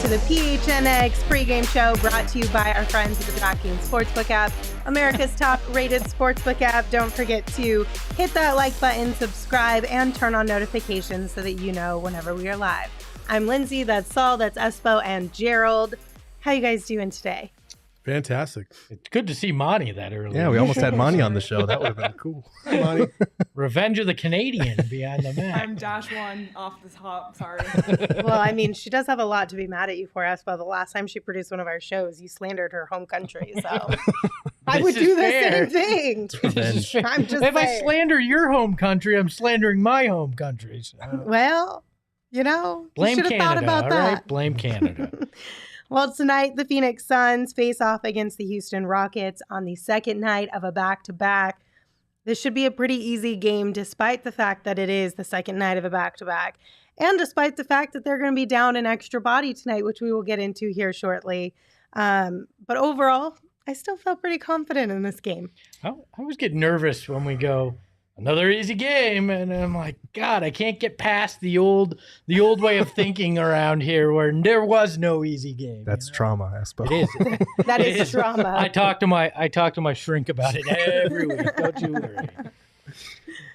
To the PHNX pregame show brought to you by our friends at the DraftKings Sportsbook app, America's top-rated sportsbook app. Don't forget to hit that like button, subscribe, and turn on notifications so that you know whenever we are live. I'm Lindsey, that's Saul, that's Espo, and Gerald. How you guys doing today? Fantastic. It's good to see Monty that early. Yeah, we almost had Monty on the show. That would have been cool. Hi, Monty. Revenge of the Canadian behind the map. I'm Dash One off the top. Sorry. Well, I mean, she does have a lot to be mad at you for, Espo. The last time she produced one of our shows, you slandered her home country, so I would do the same thing. I'm just if I saying. slander your home country, I'm slandering my home country. So. Well, you know, Blame you should have Canada, thought about all that. right? Blame Canada. Well, tonight, the Phoenix Suns face off against the Houston Rockets on the second night of a back-to-back. This should be a pretty easy game, despite the fact that it is the second night of a back-to-back, and despite the fact that they're going to be down an extra body tonight, which we will get into here shortly. But overall, I still felt pretty confident in this game. I always get nervous when we go, another easy game, and I'm like, God, I can't get past the old way of thinking around here where there was no easy game. That's trauma, Espo. It is. That is trauma. I talk to my shrink about it every week. Don't you worry.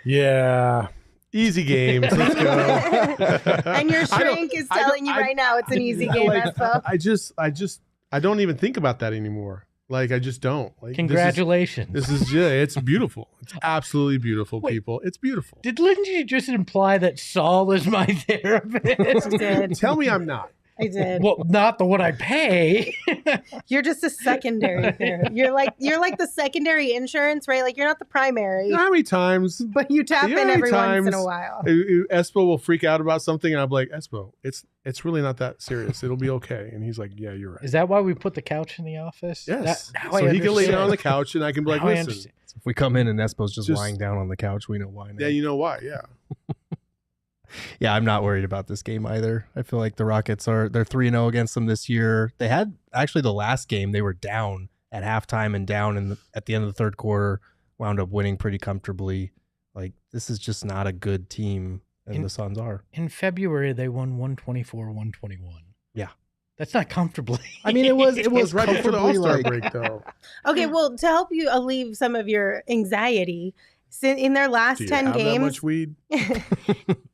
Yeah. Easy games. Let's go. And your shrink is telling you right now it's an easy game, Espo. I don't even think about that anymore. Like, I just don't. Like, Congratulations. This is it's beautiful. It's absolutely beautiful, Wait. people. It's beautiful. Did Lindsey just imply that Saul is my therapist? I did. Tell me I'm not. I did. Well, not the one I pay. You're just a secondary there. You're like the secondary insurance, right? Like you're not the primary, You know how many times but you tap You know in how many every once in times a while. Espo will freak out about something, and I'm like, Espo, it's really not that serious. It'll be okay. And he's like, yeah, you're right. Is that why we put the couch in the office? Yes. Now So I he can lay down understand. on the couch, and I can be like, Now I listen. understand. If we come in and Espo's just Just- lying down on the couch, we know why now. Yeah, you know why? Yeah. Yeah, I'm not worried about this game either. I feel like the Rockets they're 3-0 against them this year. They had actually the last game they were down at halftime and down at the end of the third quarter, wound up winning pretty comfortably. Like, this is just not a good team, and the Suns are. In February, they won 124-121. Yeah. That's not comfortably. I mean, it was Right before the comfortably, All-Star like- break, though. Okay, well, to help you alleviate some of your anxiety, in their last Do you 10 have that games, much weed?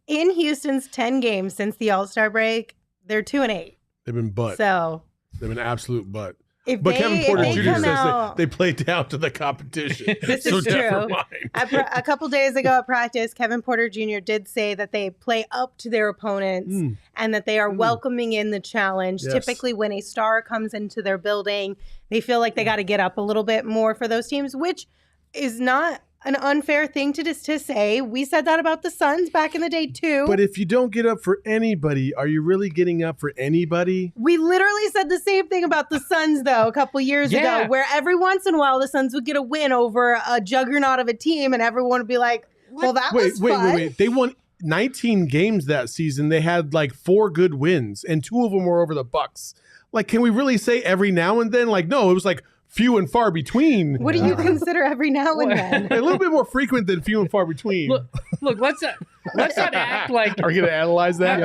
in Houston's 10 games since the All-Star break, they're 2-8. They've been butt. So They've been absolute butt. if But they, Kevin if Porter they Jr. come says out, they play down to the competition. This so is true. never mind. a couple days ago at practice, Kevin Porter Jr. did say that they play up to their opponents and that they are welcoming in the challenge. Yes. Typically, when a star comes into their building, they feel like they got to get up a little bit more for those teams, which is not an unfair thing to say. We said that about the Suns back in the day, too. But if you don't get up for anybody, are you really getting up for anybody? We literally said the same thing about the Suns, though, a couple years Yeah. ago, where every once in a while the Suns would get a win over a juggernaut of a team, and everyone would be like, well, that was fun. Wait. They won 19 games that season. They had like 4 good wins, and 2 of them were over the Bucks. Like, can we really say every now and then? Like, no, it was like few and far between. What do you consider every now and then? A little bit more frequent than few and far between. Look, let's not act like Are you going to analyze that?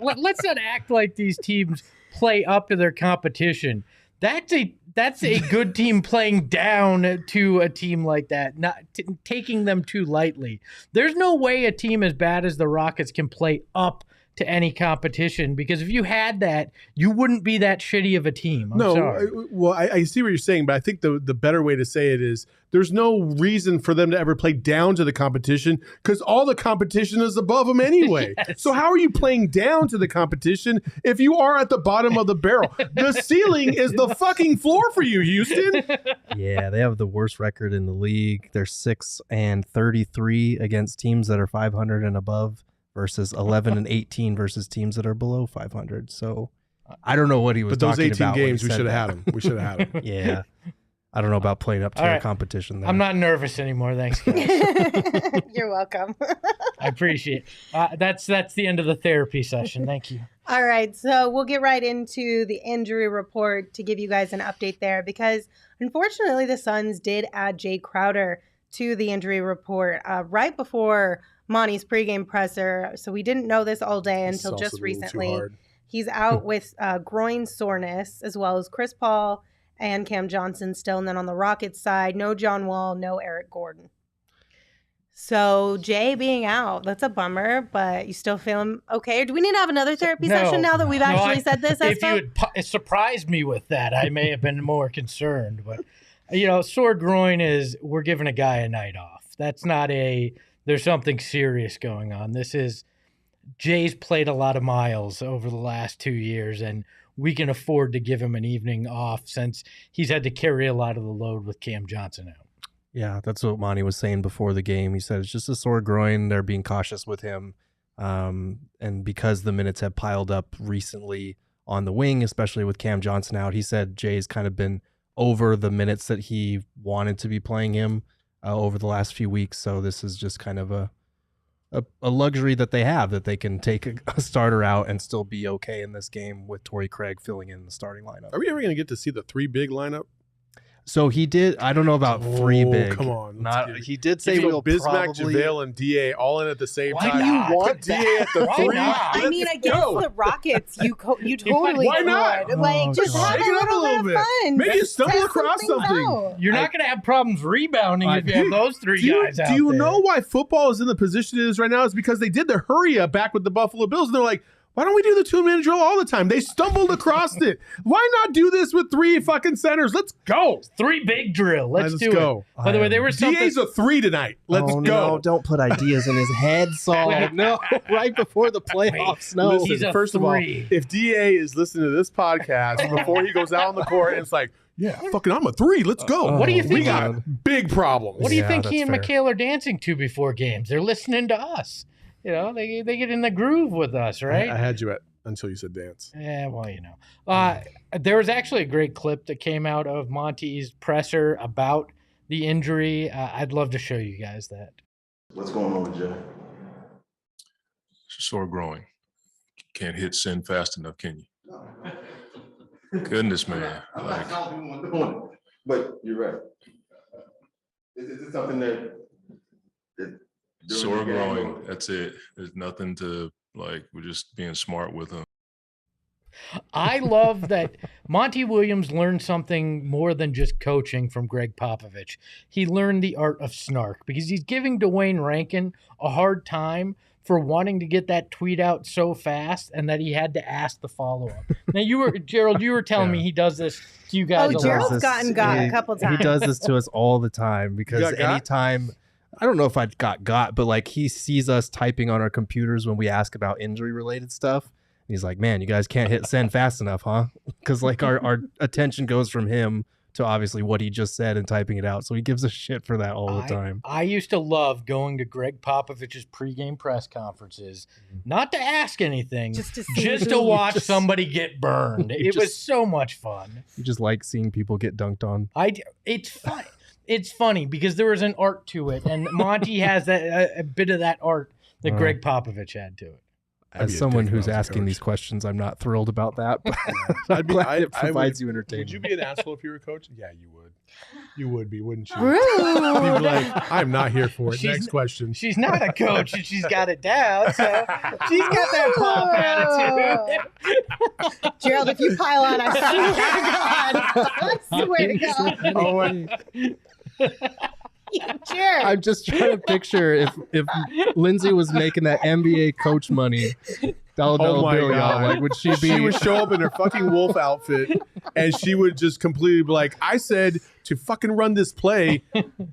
let's not act like these teams play up to their competition. That's a good team playing down to a team like that, not taking them too lightly. There's no way a team as bad as the Rockets can play up to any competition, because if you had that, you wouldn't be that shitty of a team. I'm sorry. Well, I see what you're saying, but I think the better way to say it is there's no reason for them to ever play down to the competition, because all the competition is above them anyway. Yes. So how are you playing down to the competition if you are at the bottom of the barrel? The ceiling is the fucking floor for you, Houston. Yeah, they have the worst record in the league. They're 6-33 against teams that are 500 and above, versus 11-18 versus teams that are below 500. So I don't know what he was But those talking 18 about when he games, we said should have that. had them. We should have had them. Yeah. I don't know about playing up to All the right. competition there. I'm not nervous anymore. Thanks, guys. You're welcome. I appreciate it. That's the end of the therapy session. Thank you. All right, so we'll get right into the injury report to give you guys an update there because unfortunately the Suns did add Jay Crowder to the injury report right before Montys pregame presser. So we didn't know this all day until just recently. He's out with groin soreness, as well as Chris Paul and Cam Johnson still. And then on the Rockets side, no John Wall, no Eric Gordon. So Jay being out, that's a bummer, but you still feeling okay? Or do we need to have another therapy session now that we've actually said this? If you had surprised me with that, I may have been more concerned. But, sore groin is we're giving a guy a night off. That's not there's something serious going on. Jay's played a lot of miles over the last 2 years, and we can afford to give him an evening off since he's had to carry a lot of the load with Cam Johnson out. Yeah, that's what Monty was saying before the game. He said it's just a sore groin. They're being cautious with him. And because the minutes have piled up recently on the wing, especially with Cam Johnson out, he said Jay's kind of been over the minutes that he wanted to be playing him over the last few weeks. So this is just kind of a luxury that they have, that they can take a starter out and still be okay in this game with Torrey Craig filling in the starting lineup. Are we ever going to get to see the 3 big lineup? So he did. I don't know about 3 big. Come on. He did say we'll Bismack, probably. JaVale, and DA all in at the same Why time. do you want DA at the Why 3? not? I mean, against the Rockets, you totally Why not? would. Like, just God. have a Shake it up little a little bit bit. of fun. Maybe Just stumble test across some things something. out. You're not going to have problems rebounding if you have those 3 guys out Do you there. know why football is in the position it is right now? It's because they did the hurry up back with the Buffalo Bills, and they're like, why don't we do the 2-minute drill all the time? They stumbled across it. Why not do this with 3 fucking centers? Let's go. 3 big drill. Let's do go. it. By the way, there was something. DA's a 3 tonight. Let's go. No, don't put ideas in his head, Saul. No, right before the playoffs. No. Listen, He's a first of all, 3. if DA is listening to this podcast before he goes out on the court, and it's like, yeah, fucking, I'm a 3. Let's go. What do you think? We got big problems. What do you Yeah, think he and that's fair. Mikal are dancing to before games? They're listening to us. They get in the groove with us, right? I had you at until you said dance. Yeah, well, there was actually a great clip that came out of Monty's presser about the injury. I'd love to show you guys that. What's going on with Jay? Sore growing. Can't hit send fast enough, can you? Goodness, man. I'm not counting on doing it, but you're right. Is it something that during Sore the game, growing. or- That's it. There's nothing to we're just being smart with him. I love that Monty Williams learned something more than just coaching from Greg Popovich. He learned the art of snark because he's giving Dwayne Rankin a hard time for wanting to get that tweet out so fast and that he had to ask the follow-up. Now, Gerald, you were telling me he does this to you guys a lot. Gerald's gotten got a couple times. He does this to us all the time because got got? anytime, I don't know if I got, but like he sees us typing on our computers when we ask about injury related stuff. And he's like, man, you guys can't hit send fast enough, huh? Because like our attention goes from him to obviously what he just said and typing it out. So he gives a shit for that all the time. I used to love going to Greg Popovich's pregame press conferences, not to ask anything, Just to see just who- to watch just- somebody get burned. You It was just- so much fun. You just like seeing people get dunked on. It's fun. It's funny because there was an art to it, and Monty has that a bit of that art that Wow. Greg Popovich had to it. I'd be As a someone dick who's if I was a asking coach. these questions, I'm not thrilled about that. But I'm I'd be- glad I- it I provides would- you entertainment. Would you be an asshole if you were a coach? Yeah, you would. You would be, wouldn't you? Rude. You'd be like, I'm not here for it. She's- Next question. She's not a coach, and she's got it down, so she's got that pop attitude. Gerald, if you pile on, I swear to God. I swear to God. Oh, and You jerk. I'm just trying to picture if Lindsey was making that NBA coach money, dollar Oh my bill, y'all. God. Like, would she be? she would show up in her fucking wolf outfit, and she would just completely be like, I said to fucking run this play,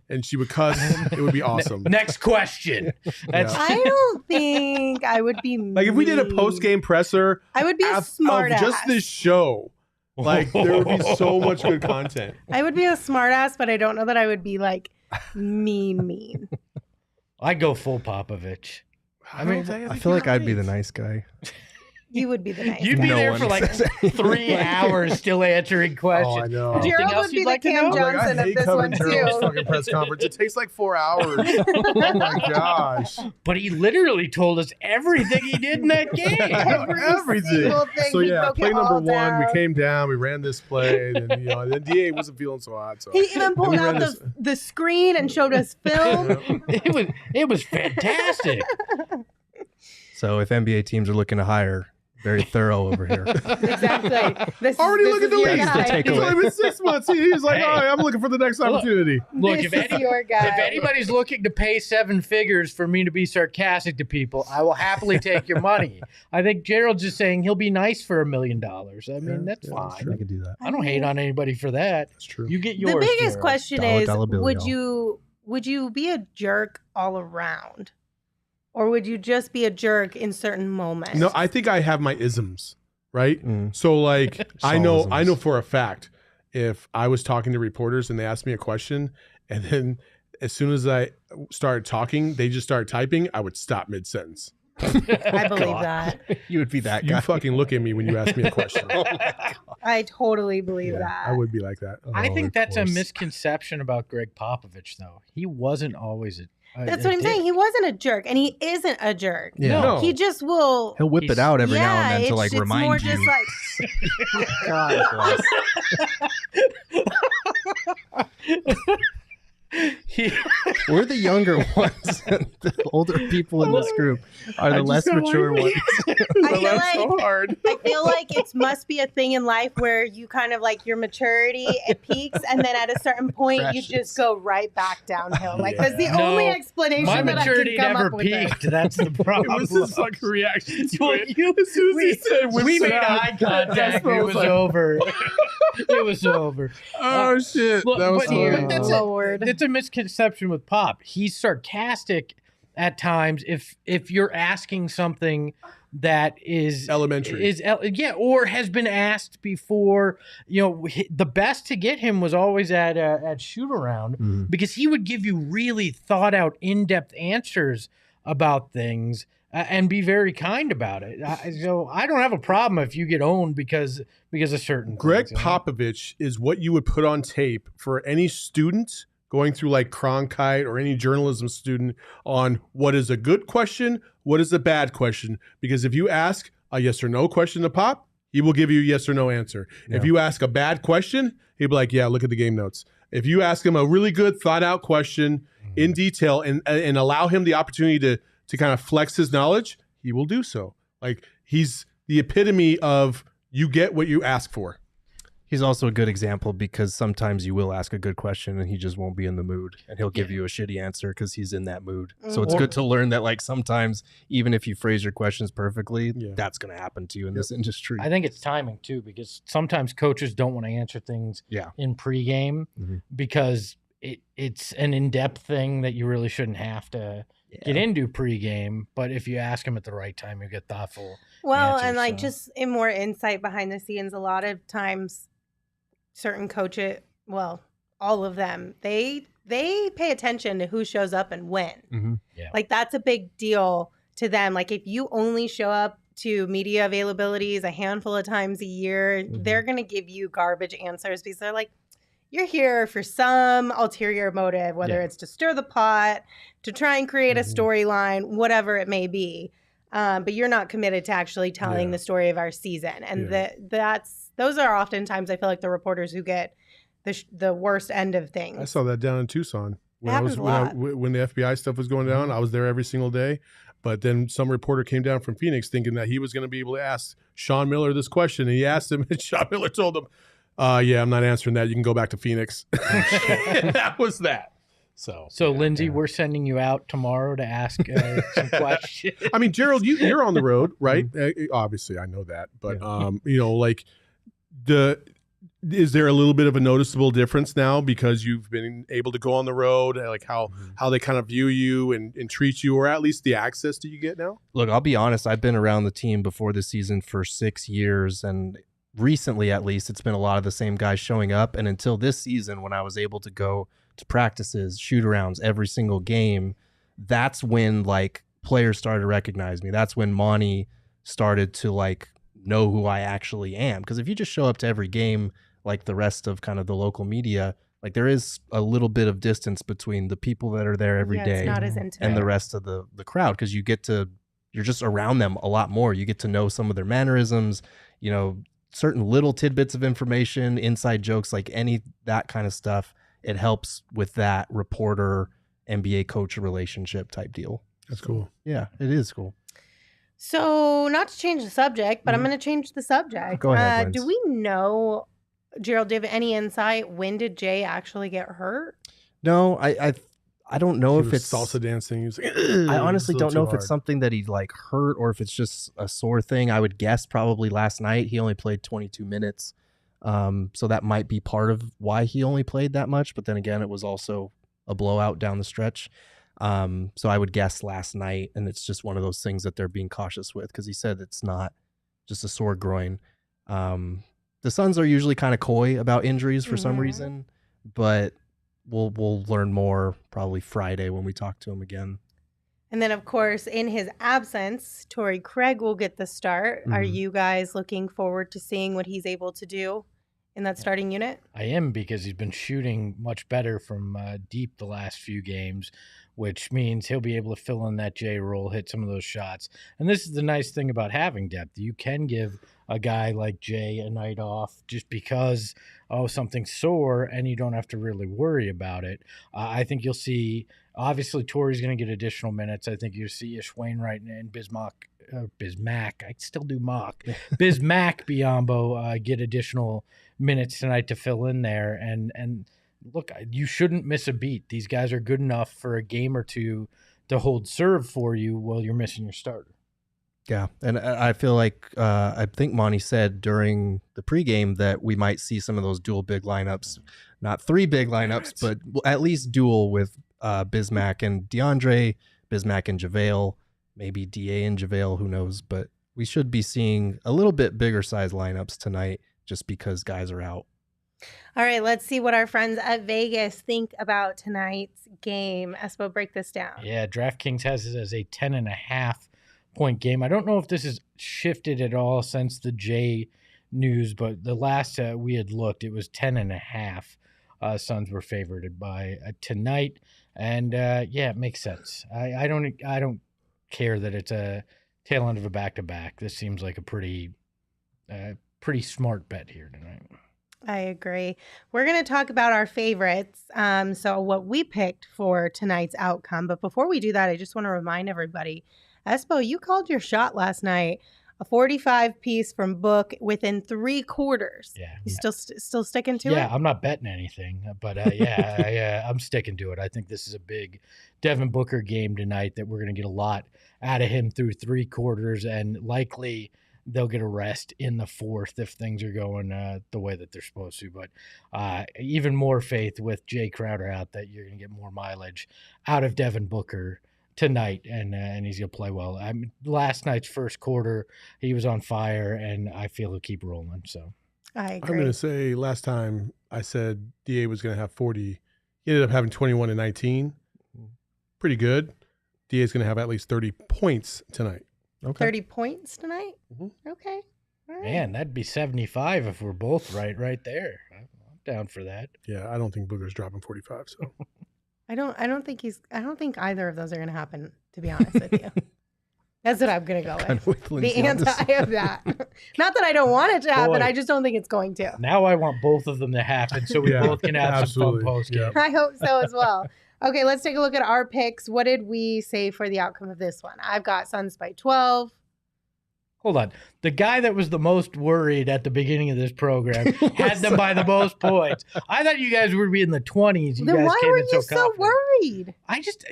and she would cuss. It would be awesome. Next question. That's I don't think I would be Like if we did a mean. post-game presser I would be a of smart ass. just this show, like there would be so much good content. I would be a smart ass, but I don't know that I would be like mean. I go full Popovich. I feel like I'd be the nice guy. You would be the nice You'd guy. be No there one for like says anything 3 hours still answering questions. Oh, I know. Anything Gerald else would be you'd the like to Cam know? Johnson I of hate this one covering Gerald's too. fucking press conference. It takes like 4 hours. Oh my gosh. But he literally told us everything he did in that game. Everything. single thing. So He yeah, broke play it number all 1, down. we came down, we ran this play, and then DA wasn't feeling so hot. So He even pulled we out ran this- the screen and showed us film. It was fantastic. So if NBA teams are looking to hire, very thorough over here. Exactly. This Already this look at the is your league. That's the guy. It's takeaway. only been 6 months. He's like, Hey. all right, I'm looking for the next opportunity. Look, This if is your guy. anybody's looking to pay 7 figures for me to be sarcastic to people, I will happily take your money. I think Gerald's just saying he'll be nice for $1 million. I mean, that's yeah, that's fine. I could do that. I don't hate on anybody for that. That's true. You get yours. The biggest Gerald. question Dollar, is, dollar bill, would y'all. you be a jerk all around? Or would you just be a jerk in certain moments? No, I think I have my isms, right? Mm. So like I know Soloisms. for a fact if I was talking to reporters and they asked me a question and then as soon as I started talking, they just started typing, I would stop mid-sentence. I believe God. that. You would be that You guy. fucking look at me when you ask me a question. Oh my God. I totally believe Yeah, that. I would be like that. I Oh, think of that's a course. misconception about Greg Popovich, though. He wasn't always a That's what I'm saying. He wasn't a jerk, and he isn't a jerk. Yeah. No. He just will. He'll whip He's- it out every now and then to it's- like it's remind more you. just like God bless. He, We're the younger ones. The older people in this group are the less mature ones. I feel like it must be a thing in life where you kind of like your maturity it peaks, and then at a certain point you Crashes. just go right back downhill. Like that's the No, only explanation my that maturity I can come never up with. peaked. That's the It problem. was his fucking reaction to Well, it. you- As soon as he said we whips made it out, eye contact. Espo It was was like, over. It was over. Oh shit. Look, that was but so here- bad. that's Lord. It's a misconception with Pop. He's sarcastic at times if you're asking something that is Elementary. or has been asked before. You know, the best to get him was always at shoot around Mhm. because he would give you really thought out, in-depth answers about things and be very kind about it. So I don't have a problem if you get owned because of certain Greg things, you know? Popovich is what you would put on tape for any student going through like Cronkite or any journalism student on what is a good question, what is a bad question. Because if you ask a yes or no question to Pop, he will give you a yes or no answer. Yeah. If you ask a bad question, he'll be like, yeah, look at the game notes. If you ask him a really good thought out question in detail and allow him the opportunity to kind of flex his knowledge, he will do so. Like he's the epitome of you get what you ask for. He's also a good example because sometimes you will ask a good question and he just won't be in the mood and he'll give you a shitty answer because he's in that mood. So it's Or- good to learn that like sometimes even if you phrase your questions perfectly, Yeah. that's going to happen to you in this industry. I think it's timing too, because sometimes coaches don't want to answer things Yeah. in pregame Mhm. because it's an in-depth thing that you really shouldn't have to get into pregame. But if you ask them at the right time, you get thoughtful. Well, answers, and like so. just in more insight behind the scenes, a lot of times certain coaches, well, all of them, they pay attention to who shows up and when. Mhm. Like that's a big deal to them. Like if you only show up to media availabilities a handful of times a year, they're going to give you garbage answers because they're like, you're here for some ulterior motive, whether Yeah. it's to stir the pot, to try and create a storyline, whatever it may be. But you're not committed to actually telling Yeah. the story of our season. And Yeah. those are oftentimes, I feel like, the reporters who get the worst end of things. I saw that down in Tucson. When happens a lot. when the FBI stuff was going down, I was there every single day. But then some reporter came down from Phoenix thinking that he was going to be able to ask Sean Miller this question. And he asked him, and Sean Miller told him, yeah, I'm not answering that. You can go back to Phoenix. That was that. So Lindsey, we're sending you out tomorrow to ask some questions. I mean, Gerald, you're on the road, right? Obviously, I know that, but you know, like is there a little bit of a noticeable difference now because you've been able to go on the road, like how they kind of view you and treat you, or at least the access that you get now? Look, I'll be honest. I've been around the team before this season for 6 years, and recently, at least, it's been a lot of the same guys showing up. And until this season, when I was able to go to practices, shoot-arounds every single game, that's when like players started to recognize me. That's when Monty started to like know who I actually am. Because if you just show up to every game like the rest of kind of the local media, like there is a little bit of distance between the people that are there every day It's not as intimate. and the rest of the crowd, because you're just around them a lot more. You get to know some of their mannerisms, you know, certain little tidbits of information, inside jokes, like that kind of stuff. It helps with that reporter NBA coach relationship type deal. That's cool. Yeah, it is cool. So, not to change the subject, but I'm going to change the subject. Go ahead, do we know, Gerald, do you have any insight? When did Jay actually get hurt? No, I don't know if it's salsa dancing. He was like, I honestly don't know if it's something that he like hurt or if it's just a sore thing. I would guess probably last night. He only played 22 minutes. So that might be part of why he only played that much. But then again, it was also a blowout down the stretch. So I would guess last night, and it's just one of those things that they're being cautious with, because he said it's not just a sore groin. The Suns are usually kind of coy about injuries for some reason, but we'll learn more probably Friday when we talk to him again. And then, of course, in his absence, Torrey Craig will get the start. Are you guys looking forward to seeing what he's able to do in that starting unit? I am, because he's been shooting much better from deep the last few games, which means he'll be able to fill in that J role, hit some of those shots. And this is the nice thing about having depth. You can give a guy like Jay a night off just because, something's sore, and you don't have to really worry about it. I think you'll see, obviously, Torrey's going to get additional minutes. I think you'll see Ish Wainwright and Bismack, I still do mock, Bismack Biyombo get additional minutes tonight to fill in there. And look, you shouldn't miss a beat. These guys are good enough for a game or two to hold serve for you while you're missing your starter. Yeah, and I feel like I think Monty said during the pregame that we might see some of those dual big lineups, not three big lineups, but at least dual with Bismack and Deandre, Bismack and JaVale, maybe DA and JaVale, who knows? But we should be seeing a little bit bigger size lineups tonight just because guys are out. All right, let's see what our friends at Vegas think about tonight's game. Espo, break this down. Yeah, DraftKings has it as a 10.5-point game. I don't know if this has shifted at all since the J news, but the last we had looked, it was 10.5. Suns were favored by tonight, and it makes sense. I don't care that it's a tail end of a back-to-back. This seems like a pretty smart bet here tonight. I agree. We're going to talk about our favorites, so what we picked for tonight's outcome. But before we do that, I just want to remind everybody, Espo, you called your shot last night, a 45 piece from Book within 3 quarters. Yeah. You still sticking to it? Yeah, I'm not betting anything, but I'm sticking to it. I think this is a big Devin Booker game tonight that we're going to get a lot out of him through 3 quarters, and likely they'll get a rest in the 4th if things are going the way that they're supposed to. But even more faith with Jay Crowder out that you're going to get more mileage out of Devin Booker tonight, and he's going to play well. Last night's first quarter, he was on fire, and I feel he'll keep rolling. So I agree. I'm going to say last time I said DA was going to have 40. He ended up having 21 and 19. Pretty good. DA is going to have at least 30 points tonight. Okay. 30 points tonight? Okay. All right. Man, that'd be 75 if we're both right there. I'm down for that. Yeah, I don't think Booker's dropping 45. So I don't think either of those are going to happen, to be honest with you. That's what I'm going to go with. The anti of that. Not that I don't want it to happen. Boy. I just don't think it's going to. Now I want both of them to happen so we both can have some fun post game. I hope so as well. Okay, let's take a look at our picks. What did we say for the outcome of this one? I've got Suns by 12. Hold on. The guy that was the most worried at the beginning of this program had them by the most points. I thought you guys would be in the 20s. Then why were you so worried? I just,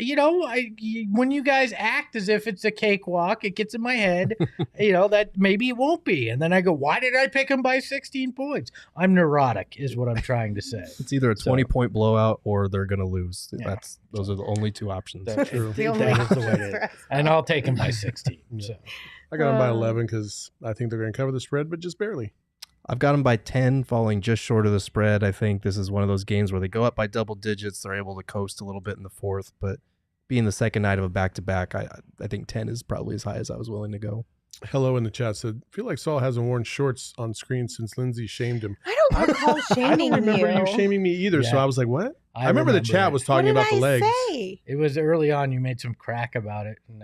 when you guys act as if it's a cakewalk, it gets in my head, that maybe it won't be. And then I go, why did I pick him by 16 points? I'm neurotic is what I'm trying to say. It's either a 20-point blowout or they're going to lose. Yeah. Those are the only 2 options. That's true. The only That is the way it is. And I'll take him by 16. So. I got him by 11 because I think they're going to cover the spread, but just barely. I've got them by 10, falling just short of the spread. I think this is one of those games where they go up by double digits. They're able to coast a little bit in the 4th, but being the second night of a back-to-back, I think 10 is probably as high as I was willing to go. Hello in the chat said, feel like Saul hasn't worn shorts on screen since Lindsey shamed him. I don't recall I shaming don't remember you you. shaming me either. So Yeah. I was like, what? I remember the chat it. was What talking did about I the legs. say? It was early on. You made some crack about it. And,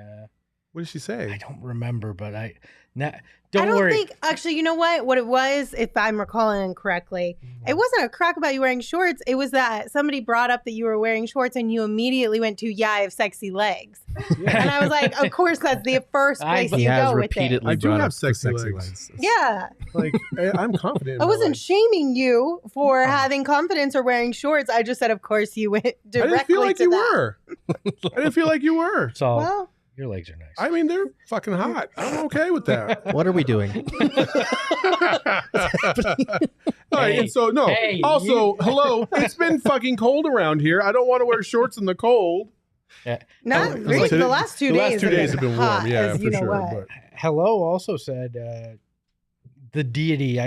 What did she say? I don't remember, but I don't don't worry. think, actually, you know what it was, if I'm recalling correctly, it wasn't a crack about you wearing shorts. It was that somebody brought up that you were wearing shorts and you immediately went to, I have sexy legs. And I was like, of course, that's the first place He you has go with it. repeatedly I do brought have up the sexy legs. Yeah. Like, I'm confident. in I my wasn't legs. shaming you for having confidence or wearing shorts. I just said, of course, you went I directly didn't feel like to you that. were. I didn't feel like you were. So Well, your legs are nice. I mean, they're fucking hot. I'm okay with that. What are we doing? All right, and so no. Hey, Also, hello. It's been fucking cold around here. I don't want to wear shorts in the cold. not Oh, really. today- The last 2 the last days, 2 days have been warm. hot, Yeah, as for you know sure. what. But Hello also said the deity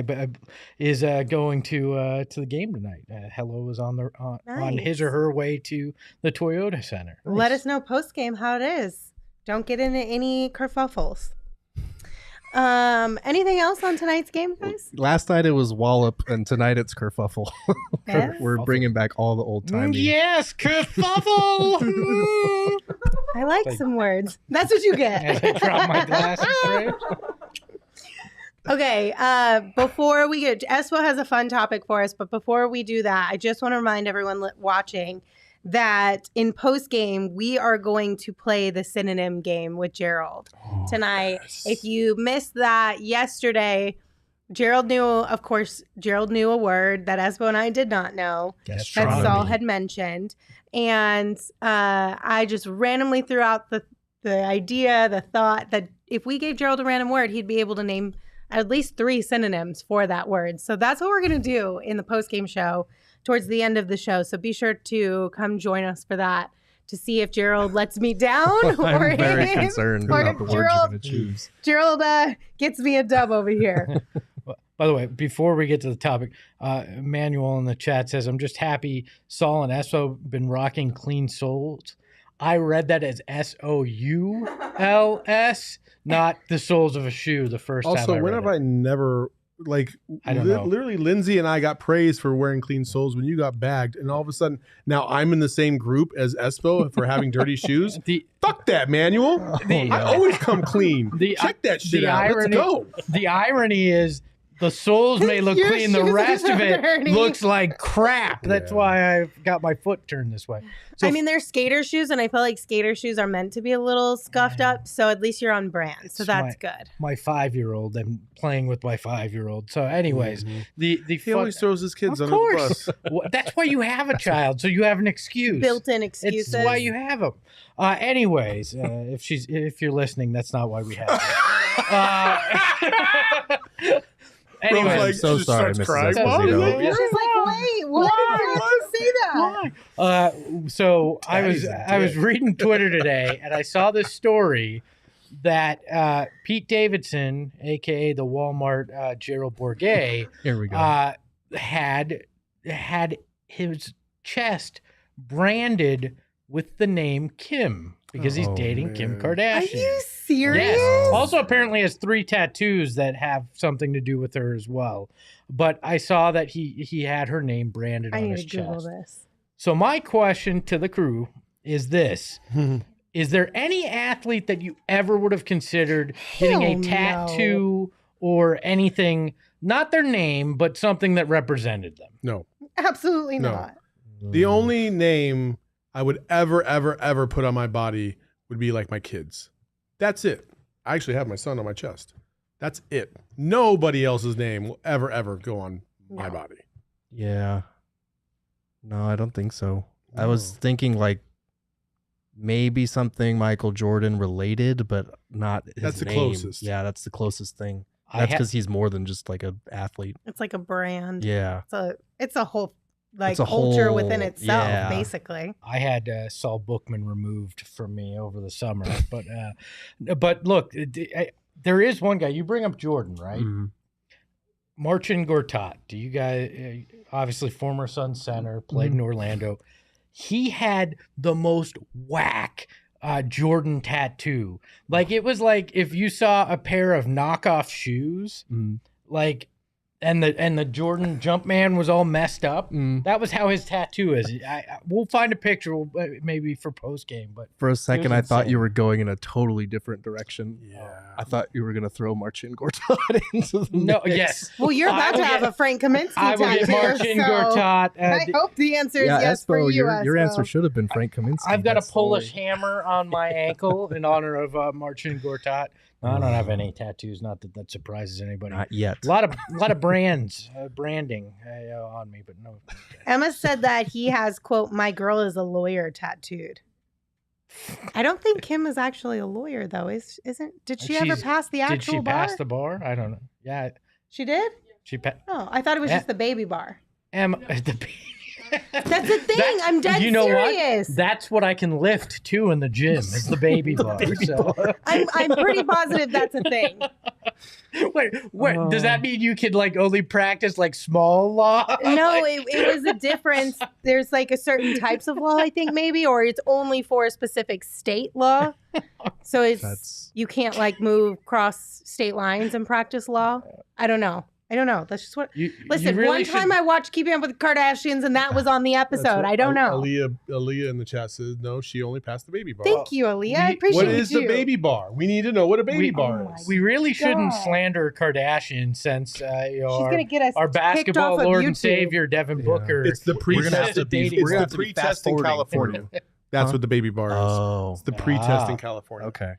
is going to the game tonight. Hello is on his or her way to the Toyota Center. Let us know post game how it is. Don't get into any kerfuffles. Anything else on tonight's game, guys? Last night it was Wallop, and tonight it's Kerfuffle. Yes. We're bringing back all the old time. Yes, kerfuffle. I like some words. That's what you As I get. drop my glasses. Right? Okay, before we get, Espo has a fun topic for us, but before we do that, I just want to remind everyone watching that in post game, we are going to play the synonym game with Gerald tonight. yes. If you missed that yesterday, Gerald knew a word that Espo and I did not know, that Saul had mentioned. And I just randomly threw out the idea, the thought that if we gave Gerald a random word, he'd be able to name at least 3 synonyms for that word. So that's what we're going to do in the post-game show towards the end of the show. So be sure to come join us for that to see if Gerald lets me down or I'm very if- concerned or about if the words you're Gerald- going to choose. Gerald gets me a dub over here. By the way, before we get to the topic, Manuel in the chat says, I'm just happy Saul and Espo been rocking clean soles. I read that as SOULS, not the soles of a shoe the first time Also, I when read have it. I never like? I don't know. Literally, Lindsey and I got praised for wearing clean soles when you got bagged, and all of a sudden now I'm in the same group as Espo for having dirty shoes. Fuck that, Manuel. I always come clean. Check that shit out. Let's go. The irony is the soles may look Your clean, the shoes rest are of it dirty. looks like crap. That's Yeah. why I've got my foot turned this way. So I mean, they're skater shoes, and I feel like skater shoes are meant to be a little scuffed up. So at least you're on brand. So It's that's good. my 5-year-old, I'm playing with my 5-year-old. So anyways, the He always throws his kids Of under the course. bus. That's why you have a child, so you have an excuse. Built-in excuses. It's why you have them. Anyways, if you're listening, that's not why we have them. Anyways, Like, I'm so she sorry, starts Mrs. crying. Esposito. Mom, is that- She's like, wait, what did you say that? So I Daddy's was dead. reading Twitter today, and I saw this story that Pete Davidson, aka the Walmart Gerald Bourget, Here we go. had his chest branded with the name Kim because he's Oh, dating Kim man. Are Kardashian. you serious? Yes. Also, apparently has 3 tattoos that have something to do with her as well. But I saw that he had her name branded I on need his to Google chest. this. So my question to the crew is this. Is there any athlete that you ever would have considered getting a Hell tattoo or anything, not their name, but something that represented them? No. Absolutely No. not. The only name I would ever put on my body would be like my kids. That's it. I actually have my son on my chest. That's it. Nobody else's name will ever go on my No. body. Yeah. No, I don't think so. I was thinking like maybe something Michael Jordan related, but not his That's the name. closest. Yeah, that's the closest thing. I That's ha- because he's more than just like an athlete. It's like a brand. Yeah. It's a whole like It's a culture within whole- itself, yeah. basically. I had Saul Bookman removed from me over the summer, but look, there is one guy. You bring up Jordan, right? Mhm. Marcin Gortat. Do you guys obviously former Sun center, played in Orlando. He had the most whack Jordan tattoo. Like it was like if you saw a pair of knockoff shoes, like and the Jordan Jumpman was all messed up. That was how his tattoo is. We'll find a picture maybe for post game. But For a second, I thought insane. you were going in a totally different direction. Yeah. I thought you were going to throw Marcin Gortat into the No, mix. yes. Well, you're about to have a Frank Kaminsky I will get tattoo, Marcin so Gortat. I hope the answer is yes for Espo, you, your Espo. answer should have been Frank Kaminsky. I've got a That's Polish the- hammer on my ankle in honor of Marcin Gortat. I don't have any tattoos. Not that that surprises anybody. Not yet. A lot of branding on me, but no. Emma said that he has, quote, "My girl is a lawyer" tattooed. I don't think Kim is actually a lawyer, though. Isn't? Did she ever pass the actual Did she bar? pass the bar? I don't know. Yeah, She did? she passed. Oh, I thought it was just the baby bar. That's the thing. I'm dead you know serious. What? That's what I can lift too in the gym. Is the baby bar. I'm pretty positive that's a thing. Wait, does that mean you could like only practice like small law? No, it was a difference. There's like a certain types of law, I think maybe, or it's only for a specific state law. So you can't like move cross state lines and practice law. I don't know. That's just what. Listen, one time I watched Keeping Up with the Kardashians, and that was on the episode. I don't know. Aaliyah in the chat says no. She only passed the baby bar. Thank you, Aaliyah. I appreciate What is the baby bar? We need to know what a baby bar is. We really shouldn't slander Kardashian since She's gonna get us our kicked basketball off of Lord and YouTube. Savior Devin Booker. It's the pre-test. to be- It's we're gonna the have to be pre-test in fast-forwarding. California. That's what the baby bar is. Oh, It's the pre-test in California. okay.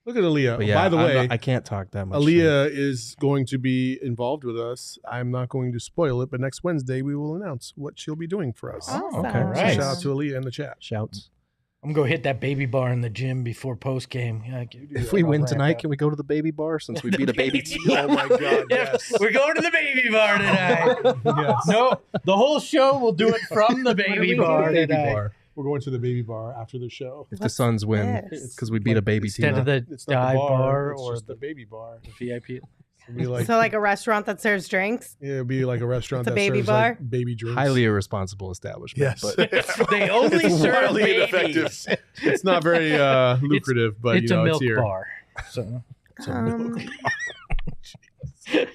Look at Aaliyah. But yeah, By the way, I can't talk that much. Aaliyah is going to be involved with us. I'm not going to spoil it, but next Wednesday we will announce what she'll be doing for us. Awesome. Okay. So Right. shout out to Aaliyah in the chat. Shouts. I'm gonna go hit that baby bar in the gym before post game. If we win tonight, can we go to the baby bar since we beat a baby team? Oh my God, yes. We're going to the baby bar tonight. Yes. No, the whole show will do it from the baby bar tonight. We're going to the baby bar after the show. If the Suns win, this? because we beat a baby Instead team. of the It's not dive the bar it's or just the the baby bar. VIP. It'll be like, So like a restaurant that serves drinks. yeah, it'll be like a restaurant It's a that baby serves bar? like baby drinks. Highly irresponsible establishment. Yes. But They only It's serve wildly babies. ineffective. It's not very lucrative, but It's you know, a milk it's here. bar. So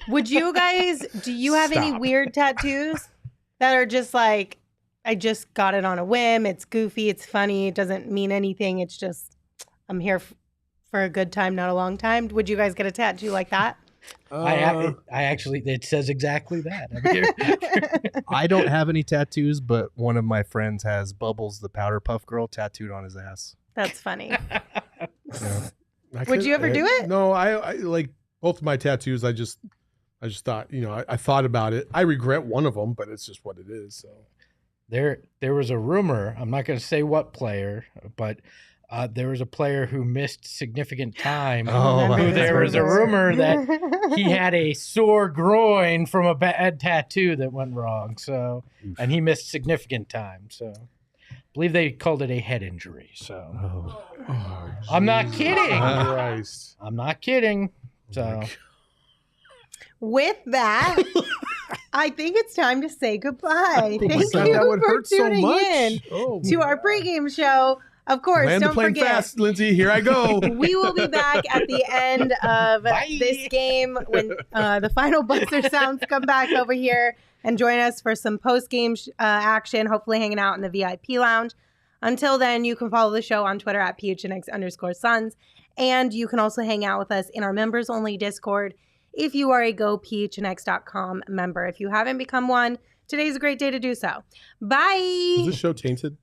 Would you guys? Do you have any Stop. weird tattoos that are just like, I just got it on a whim. It's goofy. It's funny. It doesn't mean anything. It's just I'm here for a good time, not a long time. Would you guys get a tattoo like that? I actually, it says exactly that. I'm here. I don't have any tattoos, but one of my friends has Bubbles, the Powder Puff Girl, tattooed on his ass. That's funny. I Would you ever do it? No, I like both of my tattoos. I just thought, you know, I thought about it. I regret one of them, but it's just what it is. So There was a rumor. I'm not going to say what player, but there was a player who missed significant time. Oh, Remember who this there was a rumor that he rumor. had a sore groin from a bad tattoo that went wrong. So, and he missed significant time. So, I believe they called it a head injury. So, I'm not kidding. Christ. I'm not kidding. So, With that, I think it's time to say goodbye. Thank you that would for hurt so tuning much. in Oh, to our pregame show. Of course, land the don't plane forget. fast, Lindsey. Here I go. We will be back at the end of this game when the final buzzer sounds come back over here and join us for some post-game action, hopefully hanging out in the VIP lounge. Until then, you can follow the show on Twitter at PHNX_Suns, and you can also hang out with us in our members-only Discord if you are a GoPHNX.com member. If you haven't become one, today's a great day to do so. Bye! Is this show tainted?